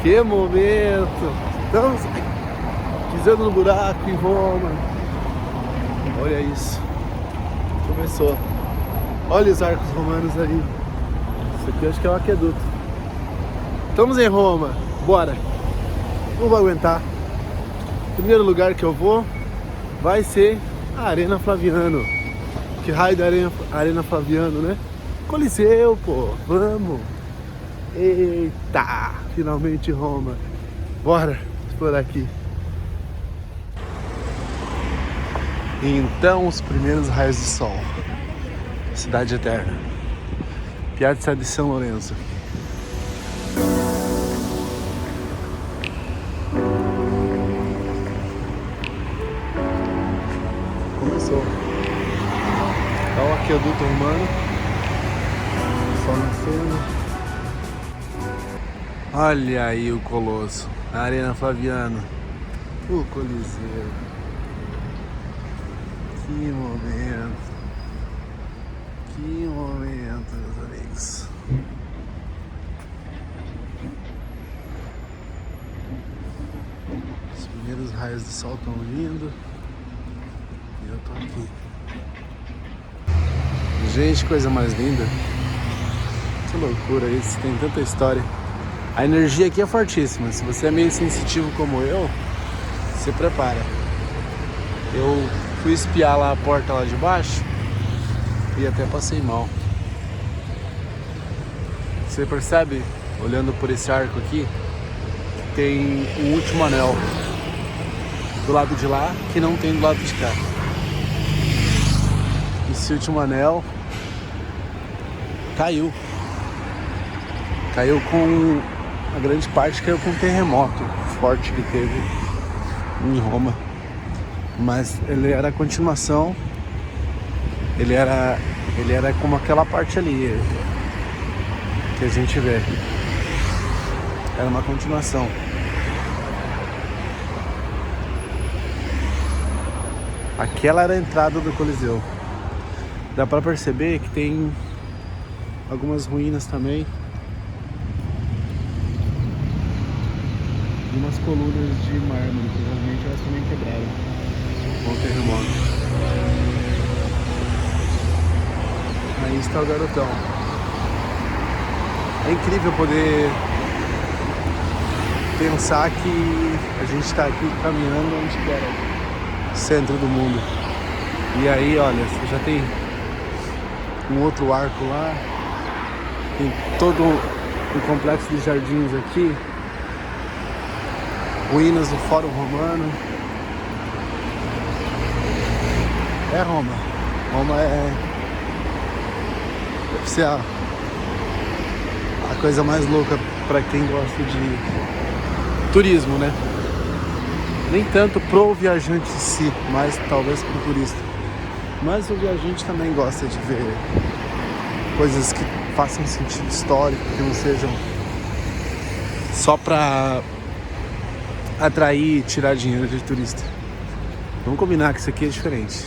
Que momento! Estamos pisando no buraco em Roma. Olha isso. Começou. Olha os arcos romanos ali. Isso aqui eu acho que é o aqueduto. Estamos em Roma. Bora. Não vou aguentar. O primeiro lugar que eu vou vai ser a Arena Flaviano. Que raio da Arena Flaviano, né? Coliseu, pô. Vamos. Eita. Finalmente Roma. Bora explorar aqui. Então, os primeiros raios de sol. Cidade Eterna. Piazza di São Lourenço. Começou. Olha o aqueduto romano. Sol nascendo. Olha aí o Colosso. A Arena Flaviano. O Coliseu. Que momento. Que momento, meus amigos. Os primeiros raios de sol estão vindo. E eu tô aqui. Gente, coisa mais linda. Que loucura isso, tem tanta história. A energia aqui é fortíssima. Se você é meio sensitivo como eu, se prepara. Eu fui espiar lá a porta lá de baixo e até passei mal. Você percebe, olhando por esse arco aqui, que tem um último anel do lado de lá que não tem do lado de cá. Esse último anel caiu. Caiu com... A grande parte caiu com um terremoto forte que teve em Roma. Mas ele era a continuação. Ele era como aquela parte ali que a gente vê. Era uma continuação. Aquela era a entrada do Coliseu. Dá pra perceber que tem algumas ruínas também. E umas colunas de mármore, provavelmente elas também quebraram com o terremoto. Aí está o garotão. É incrível poder pensar que a gente está aqui caminhando onde que era o centro do mundo. E aí, olha, você já tem um outro arco lá, tem todo um complexo de jardins aqui, ruínas do Fórum Romano. É Roma. Roma deve ser a coisa mais louca para quem gosta de turismo, né? Nem tanto pro viajante em si, mas talvez pro turista. Mas o viajante também gosta de ver coisas que façam sentido histórico, que não sejam só pra atrair e tirar dinheiro de turista. Vamos combinar que isso aqui é diferente.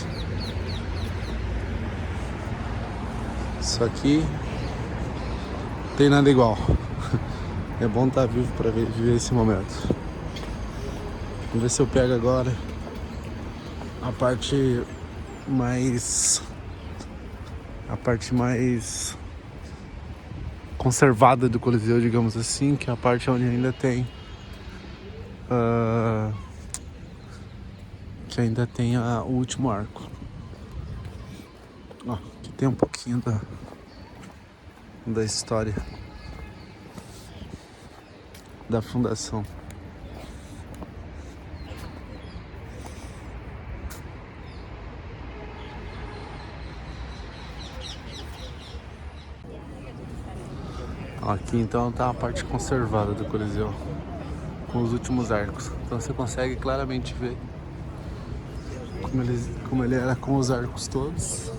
Isso aqui não tem nada igual. É bom estar vivo para viver esse momento. Vamos ver se eu pego agora a parte mais conservada do Coliseu, digamos assim, que é a parte onde ainda tem o último arco. Ó, aqui tem um pouquinho da história da fundação. Aqui então tá a parte conservada do Coliseu, com os últimos arcos. Então você consegue claramente ver como ele era com os arcos todos.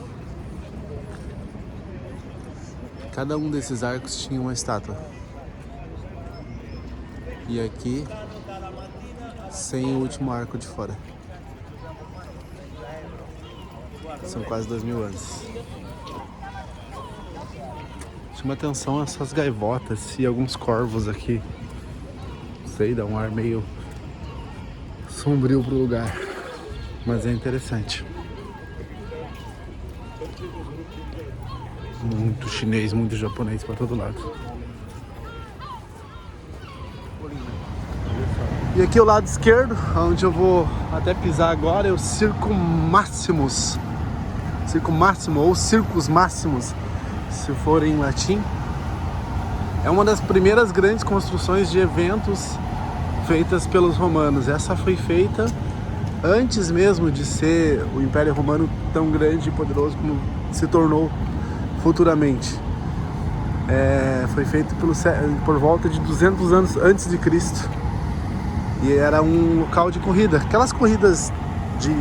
Cada um desses arcos tinha uma estátua. E aqui, sem o último arco de fora. São quase 2000 anos. Chama atenção essas gaivotas e alguns corvos aqui sei, dá um ar meio sombrio pro lugar, mas é interessante. Muito chinês, muito japonês para todo lado. E aqui o lado esquerdo, onde eu vou até pisar agora, é o Circo Maximus. Circo Máximo ou Circus Maximus, se for em latim. É uma das primeiras grandes construções de eventos feitas pelos romanos. Essa foi feita antes mesmo de ser o Império Romano tão grande e poderoso como se tornou futuramente. Foi feito por volta de 200 anos antes de Cristo. E era um local de corrida. Aquelas corridas de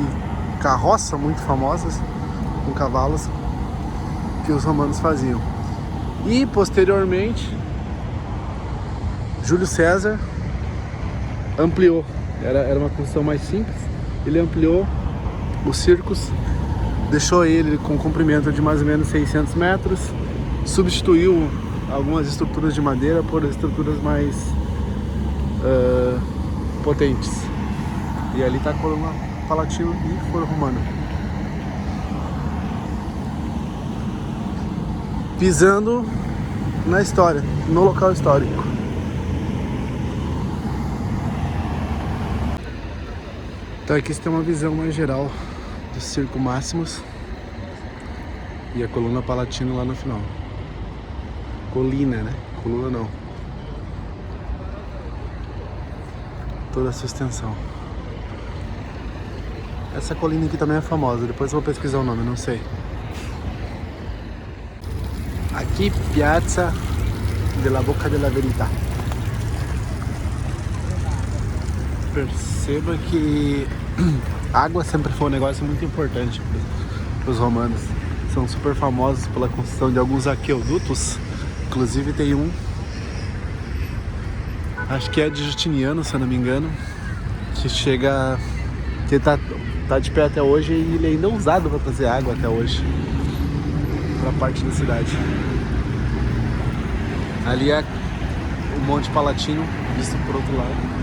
carroça muito famosas, com cavalos, que os romanos faziam. E posteriormente, Júlio César ampliou. Era uma construção mais simples. Ele ampliou o Circus, deixou ele com um comprimento de mais ou menos 600 metros, substituiu algumas estruturas de madeira por estruturas mais potentes. E ali está a Coluna Palatino e Foro Romano. Pisando na história, no local histórico. Então aqui você tem uma visão mais geral do Circo Maximus e a Coluna Palatino lá no final. Colina, né? Coluna não. Toda a sua extensão. Essa colina aqui também é famosa, depois eu vou pesquisar o nome, não sei. Aqui, Piazza della Bocca della Verità. Perceba que água sempre foi um negócio muito importante para os romanos. São super famosos pela construção de alguns aquedutos. Inclusive tem um, acho que é de Justiniano, se eu não me engano, que chega, que tá de pé até hoje e ele ainda é usado para trazer água até hoje para parte da cidade. Ali é o Monte Palatino, visto por outro lado.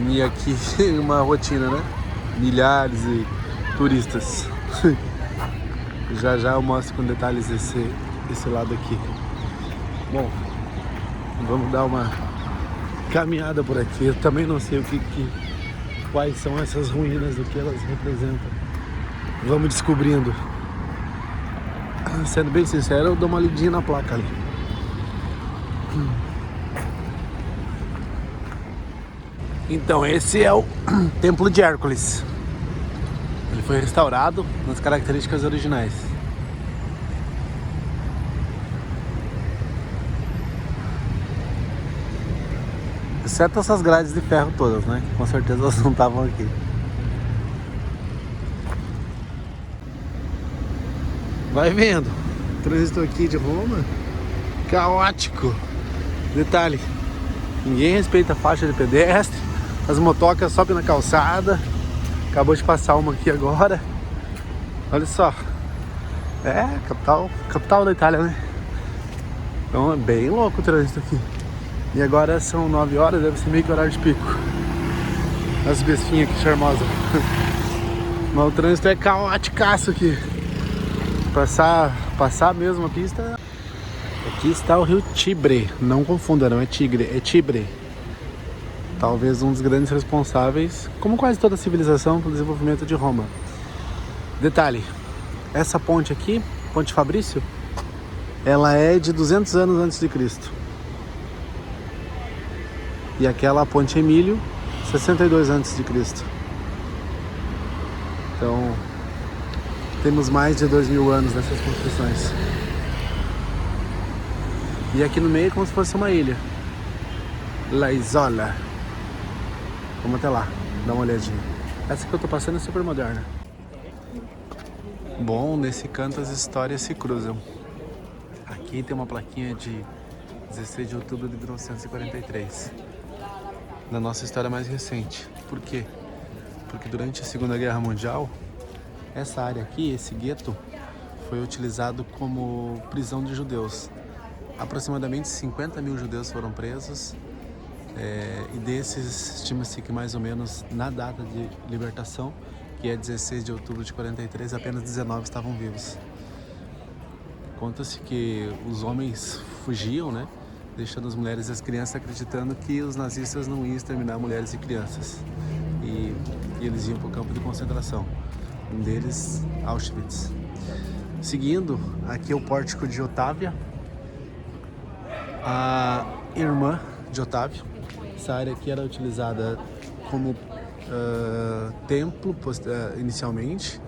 E aqui uma rotina, né? Milhares de turistas. Já eu mostro com detalhes esse lado aqui. Bom, vamos dar uma caminhada por aqui. Eu também não sei quais são essas ruínas, o que elas representam. Vamos descobrindo. Sendo bem sincero, eu dou uma lidinha na placa ali. Então esse é o Templo de Hércules. Ele foi restaurado nas características originais. Exceto essas grades de ferro todas, né? Que com certeza elas não estavam aqui. Vai vendo. O trânsito aqui de Roma, caótico. Detalhe, ninguém respeita a faixa de pedestre. As motocas sobem na calçada. Acabou de passar uma aqui agora. Olha só. Capital da Itália, né? Então é bem louco o trânsito aqui. E agora são 9 horas, deve ser meio que horário de pico. As bestinhas aqui charmosas. Mas o trânsito é caóticaço aqui. Passar mesmo a pista. Aqui está o rio Tibre. Não confunda, não é Tigre, é Tibre. Talvez um dos grandes responsáveis, como quase toda a civilização, pelo desenvolvimento de Roma. Detalhe, essa ponte aqui, Ponte Fabrício, ela é de 200 anos antes de Cristo. E aquela Ponte Emílio, 62 antes de Cristo. Então, temos mais de 2000 anos nessas construções. E aqui no meio é como se fosse uma ilha. La Isola. Vamos até lá, dar uma olhadinha. Essa que eu tô passando é super moderna. Bom, nesse canto as histórias se cruzam. Aqui tem uma plaquinha de 16 de outubro de 1943. Da nossa história mais recente. Por quê? Porque durante a Segunda Guerra Mundial, essa área aqui, esse gueto, foi utilizado como prisão de judeus. Aproximadamente 50 mil judeus foram presos, e desses estima-se que mais ou menos na data de libertação, que é 16 de outubro de 43, apenas 19 estavam vivos. Conta-se que os homens fugiam, né, deixando as mulheres e as crianças acreditando que os nazistas não iam exterminar mulheres e crianças. E eles iam para o campo de concentração, um deles Auschwitz. Seguindo, aqui é o pórtico de Otávia, a irmã de Otávio. Essa área aqui era utilizada como templo inicialmente,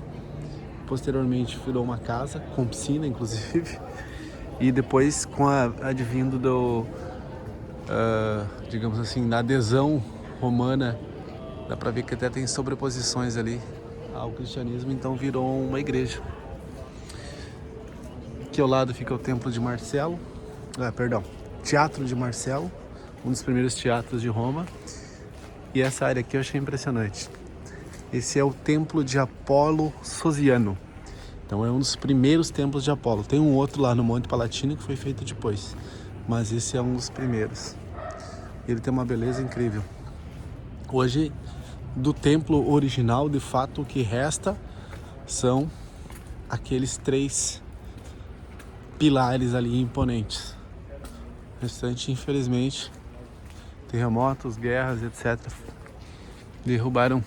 posteriormente virou uma casa com piscina inclusive, e depois com advindo do, digamos assim, da adesão romana, dá pra ver que até tem sobreposições ali ao cristianismo, então virou uma igreja. Aqui ao lado fica o templo de Marcelo, Teatro de Marcelo, um dos primeiros teatros de Roma. E essa área aqui eu achei impressionante. Esse é o templo de Apolo Sosiano. Então é um dos primeiros templos de Apolo. Tem um outro lá no Monte Palatino que foi feito depois, mas esse é um dos primeiros. Ele tem uma beleza incrível. Hoje, do templo original, de fato, o que resta são aqueles 3 pilares ali imponentes. O restante, infelizmente, terremotos, guerras, etc., derrubaram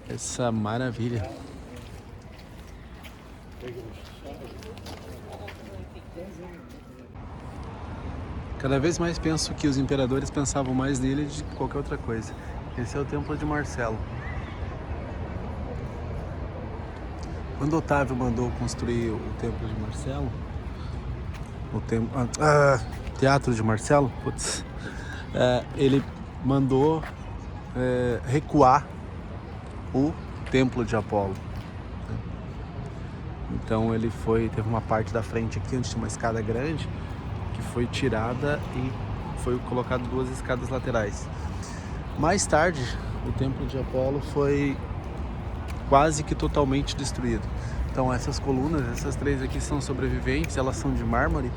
essa maravilha. Cada vez mais penso que os imperadores pensavam mais nele de qualquer outra coisa. Esse é o templo de Marcelo. Quando Otávio mandou construir o templo de Marcelo, Teatro de Marcelo, ele mandou recuar o templo de Apolo. Então ele teve uma parte da frente aqui onde tinha uma escada grande que foi tirada e foi colocado 2 escadas laterais. Mais tarde, o templo de Apolo foi quase que totalmente destruído. Então essas colunas, essas 3 aqui são sobreviventes, elas são de mármore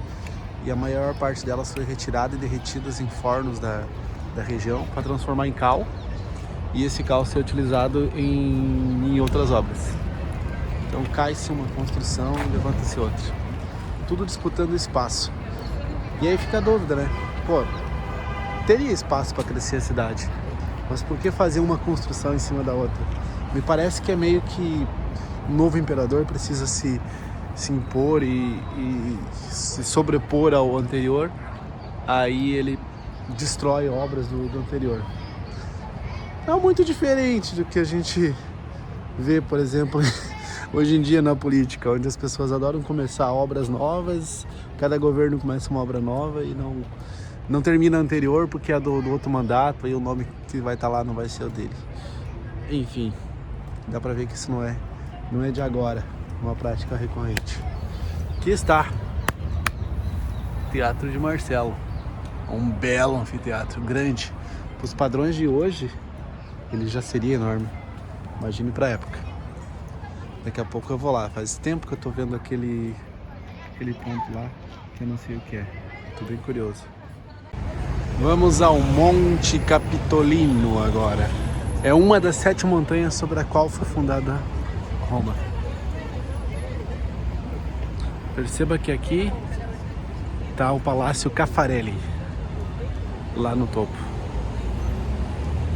e a maior parte delas foi retirada e derretidas em fornos da região para transformar em cal, e esse cal ser utilizado em outras obras. Então cai-se uma construção e levanta-se outra, tudo disputando espaço. E aí fica a dúvida, né? Teria espaço para crescer a cidade, mas por que fazer uma construção em cima da outra? Me parece que é meio que um novo imperador precisa se impor e se sobrepor ao anterior, aí ele destrói obras do anterior. É muito diferente do que a gente vê, por exemplo, hoje em dia na política, onde as pessoas adoram começar obras novas, cada governo começa uma obra nova e não termina a anterior porque é do outro mandato e o nome que vai estar lá não vai ser o dele. Enfim, dá pra ver que isso não é de agora, uma prática recorrente. Aqui está Teatro de Marcelo, um belo anfiteatro, grande. Para os padrões de hoje, ele já seria enorme, imagine para a época. Daqui a pouco eu vou lá, faz tempo que eu tô vendo aquele ponto lá, que eu não sei o que é, tô bem curioso. Vamos ao Monte Capitolino agora. É uma das 7 montanhas sobre a qual foi fundada Roma. Perceba que aqui está o Palácio Caffarelli, lá no topo.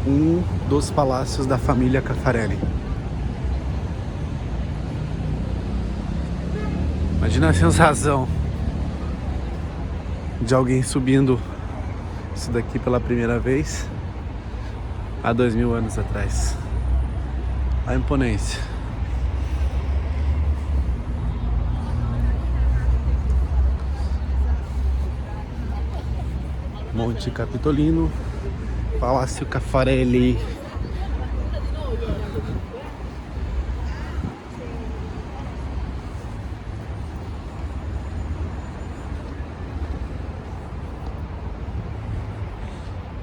Um dos palácios da família Caffarelli. Imagina a sensação de alguém subindo isso daqui pela primeira vez há 2000 anos atrás. A imponência. Monte Capitolino, Palácio Caffarelli.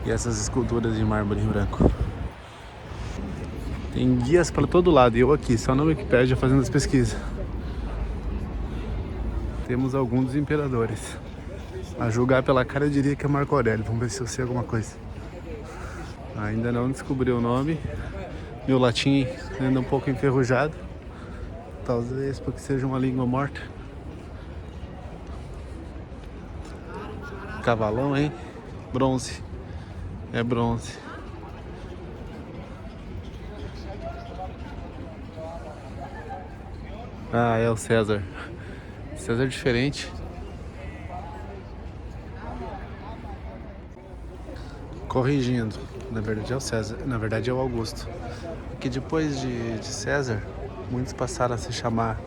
E essas esculturas de mármore branco. Tem guias para todo lado, e eu aqui, só na Wikipédia fazendo as pesquisas. temos alguns dos imperadores. A julgar pela cara eu diria que é Marco Aurélio. Vamos ver se eu sei alguma coisa. Ainda não descobri o nome. Meu latim anda um pouco enferrujado. Talvez porque seja uma língua morta. Cavalão, hein? Bronze. É bronze. Ah, é o César. César diferente. Corrigindo, na verdade é o César, na verdade é o Augusto. Porque depois de César, muitos passaram a se chamar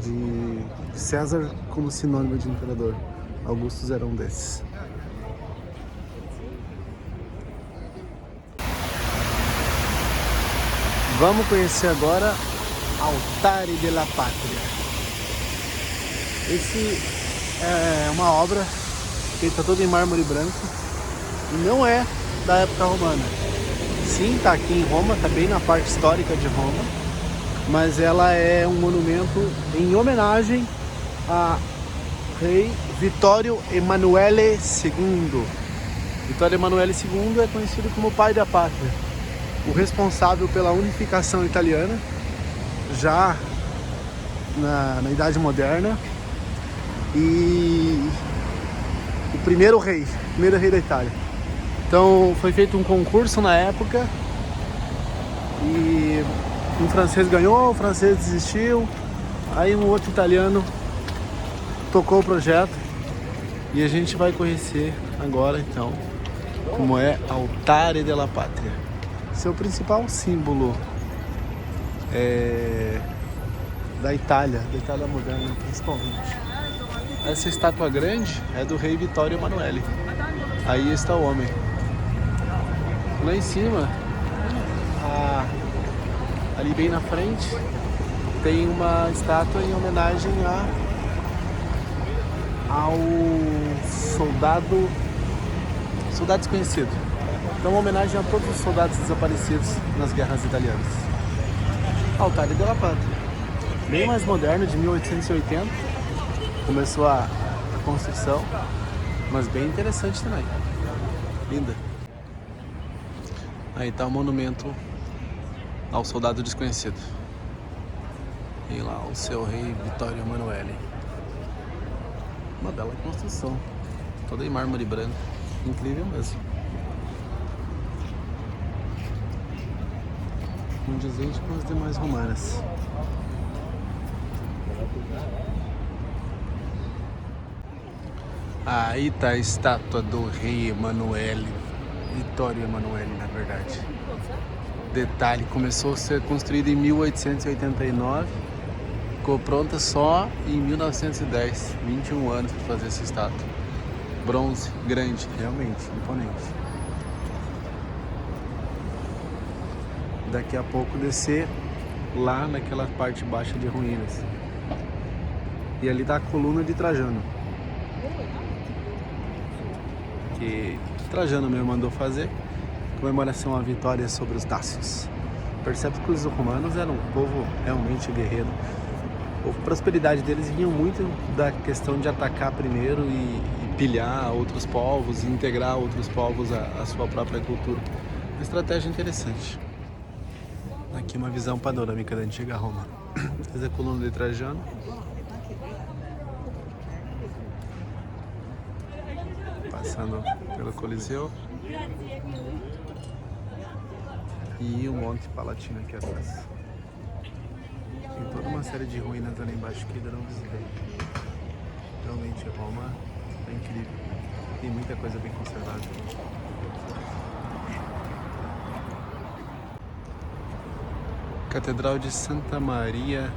de César como sinônimo de imperador. Augustus era um desses. Vamos conhecer agora Altare della Patria. Esse é uma obra feita toda em mármore branco e não é da época romana. Sim, está aqui em Roma, está bem na parte histórica de Roma, mas ela é um monumento em homenagem a rei Vittorio Emanuele II. Vittorio Emanuele II é conhecido como pai da pátria, o responsável pela unificação italiana já na Idade Moderna e o primeiro rei da Itália. Então foi feito um concurso na época e um francês ganhou, o francês desistiu, aí um outro italiano tocou o projeto e a gente vai conhecer agora então como é Altare della Patria. Seu principal símbolo da Itália moderna principalmente. Essa estátua grande é do rei Vittorio Emanuele. Aí está o homem. Lá em cima, ali bem na frente, tem uma estátua em homenagem ao soldado desconhecido. Então, uma homenagem a todos os soldados desaparecidos nas guerras italianas. Altare della Patria. Bem mais moderno, de 1880. Começou a construção, mas bem interessante também. Linda. Aí está o monumento ao soldado desconhecido. E lá o seu rei Vittorio Emanuele. Uma bela construção. Toda em mármore branco. Incrível mesmo. Condizente com as demais romanas. Aí tá a estátua do rei Emanuele, Vittorio Emanuele, na verdade. Detalhe, começou a ser construída em 1889, ficou pronta só em 1910, 21 anos para fazer essa estátua. Bronze, grande, realmente, imponente. Daqui a pouco descer lá naquela parte baixa de ruínas. E ali tá a coluna de Trajano. Que Trajano mesmo mandou fazer, comemoração à vitória sobre os dácios. Percebe que os romanos eram um povo realmente guerreiro. A prosperidade deles vinha muito da questão de atacar primeiro e pilhar outros povos e integrar outros povos à sua própria cultura. Uma estratégia interessante. Aqui uma visão panorâmica da antiga Roma. Essa é a coluna de Trajano. Passando pelo Coliseu. E o Monte Palatino aqui atrás. Tem toda uma série de ruínas ali embaixo que ainda não visitei. Realmente Roma é incrível. Tem muita coisa bem conservada. Catedral de Santa Maria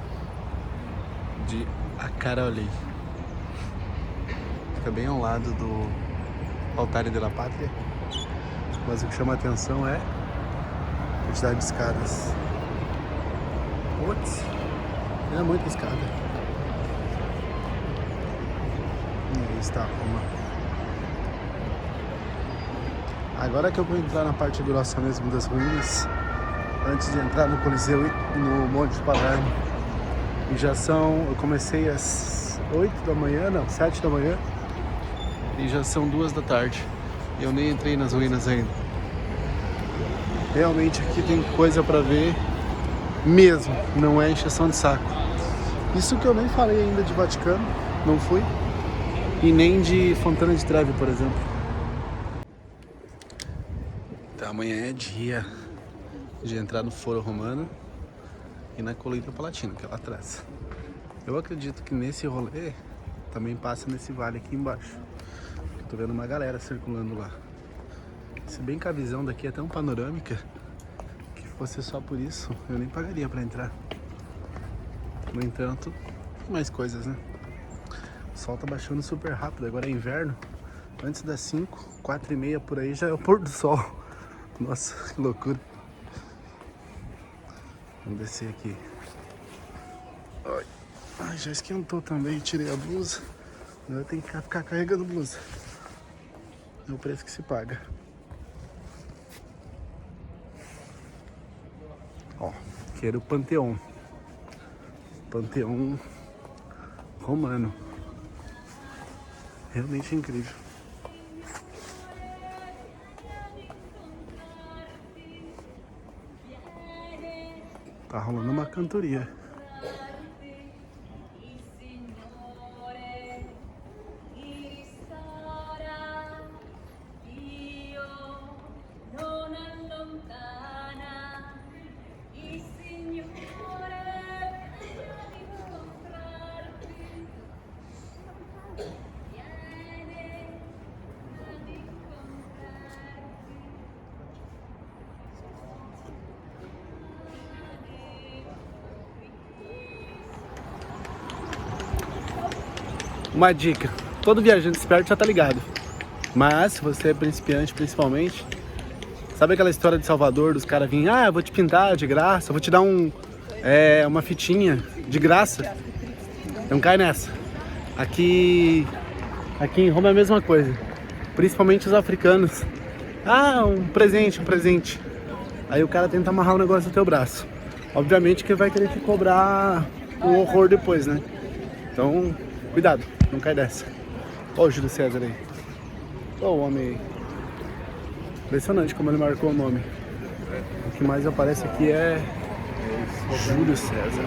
de Accaroli. Fica bem ao lado do Altare della Patria. Mas o que chama a atenção é a quantidade de escadas. Putz, é muita escada. E aí está Roma. Agora que eu vou entrar na parte grossa mesmo das ruínas, antes de entrar no Coliseu e no Monte Palermo, E já são... Eu comecei às 8 da manhã, não, 7 da manhã. E já são 2 da tarde. E eu nem entrei nas ruínas ainda. Realmente aqui tem coisa pra ver mesmo, não é encheção de saco. Isso que eu nem falei ainda de Vaticano, não fui. E nem de Fontana di Trevi, por exemplo. Então amanhã é dia de entrar no Foro Romano e na Colina Palatina, que é lá atrás. Eu acredito que nesse rolê também passa nesse vale aqui embaixo. Eu tô vendo uma galera circulando lá. Se bem que a visão daqui é tão panorâmica que fosse só por isso, eu nem pagaria pra entrar. No entanto, tem mais coisas, né? O sol tá baixando super rápido, agora é inverno. Antes das 5, 4h30 por aí já é o pôr do sol. Nossa, que loucura. Vamos descer aqui. Ai, já esquentou também, tirei a blusa. Agora tem que ficar carregando blusa. É o preço que se paga. Ó, aqui era o Panteão. Panteão romano. Realmente incrível. Tá rolando uma cantoria. Uma dica, todo viajante esperto já tá ligado. Mas se você é principiante principalmente, sabe aquela história de Salvador, dos caras virem, eu vou te pintar de graça, eu vou te dar uma fitinha de graça. Não cai nessa. Aqui em Roma é a mesma coisa. Principalmente os africanos. Um presente. Aí o cara tenta amarrar o negócio no teu braço. Obviamente que vai querer te cobrar um horror depois, né? Então, cuidado, não cai dessa. Ó o Júlio César aí. Ó o homem aí. Impressionante como ele marcou o nome. O que mais aparece aqui é Júlio César.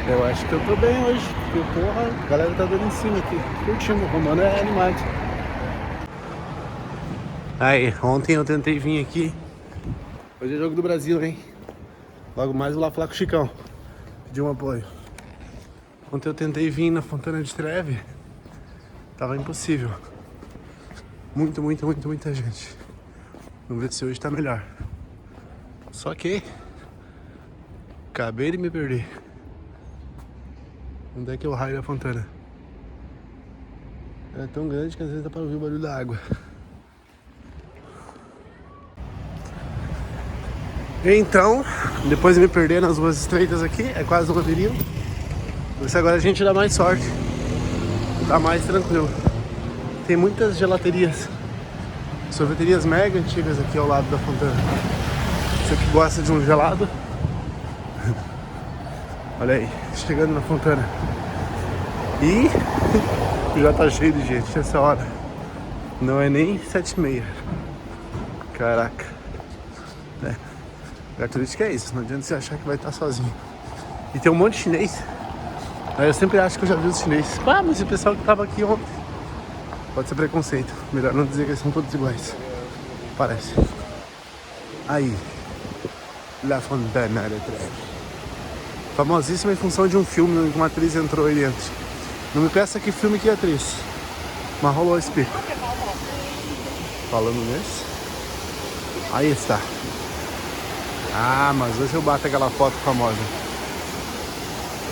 Eu acho que eu tô bem hoje, porque porra, a galera tá dando em cima aqui. Curtindo, o romano é animado. Aí, ontem eu tentei vir aqui. Hoje é jogo do Brasil, hein? Logo mais vou lá falar com o Chicão. Pedir um apoio. Ontem eu tentei vir na Fontana di Trevi. Tava impossível. Muita gente. Vamos ver se hoje tá melhor. Só que acabei de me perder. Onde é que é o raio da fontana? É tão grande que às vezes dá pra ouvir o barulho da água. Então, depois de me perder nas ruas estreitas aqui, é quase um labirinto. Isso agora a gente dá mais sorte. Tá mais tranquilo. Tem muitas gelaterias, sorveterias mega antigas aqui ao lado da fontana. Você que gosta de um gelado. Olha aí, chegando na fontana. E já tá cheio de gente essa hora. Não é nem 7h30. Caraca. Lugar turístico é isso, não adianta você achar que vai estar sozinho. E tem um monte de chinês. Aí eu sempre acho que eu já vi os chineses. Mas o pessoal que tava aqui ontem. Pode ser preconceito. Melhor não dizer que eles são todos iguais. Parece. Aí. La Fontana di Trevi. Famosíssima em função de um filme que uma atriz entrou aí dentro. Não me peça que filme que é atriz. Mas rolou esse pico. Falando nesse. Aí está. Mas hoje eu bato aquela foto famosa.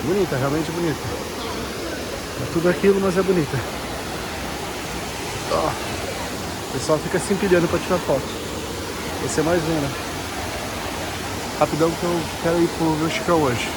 Bonita, realmente bonita. É tudo aquilo, mas é bonita. O pessoal fica se empilhando pra tirar foto. Vai ser mais uma. Rapidão que eu quero ir pro meu Chicão hoje.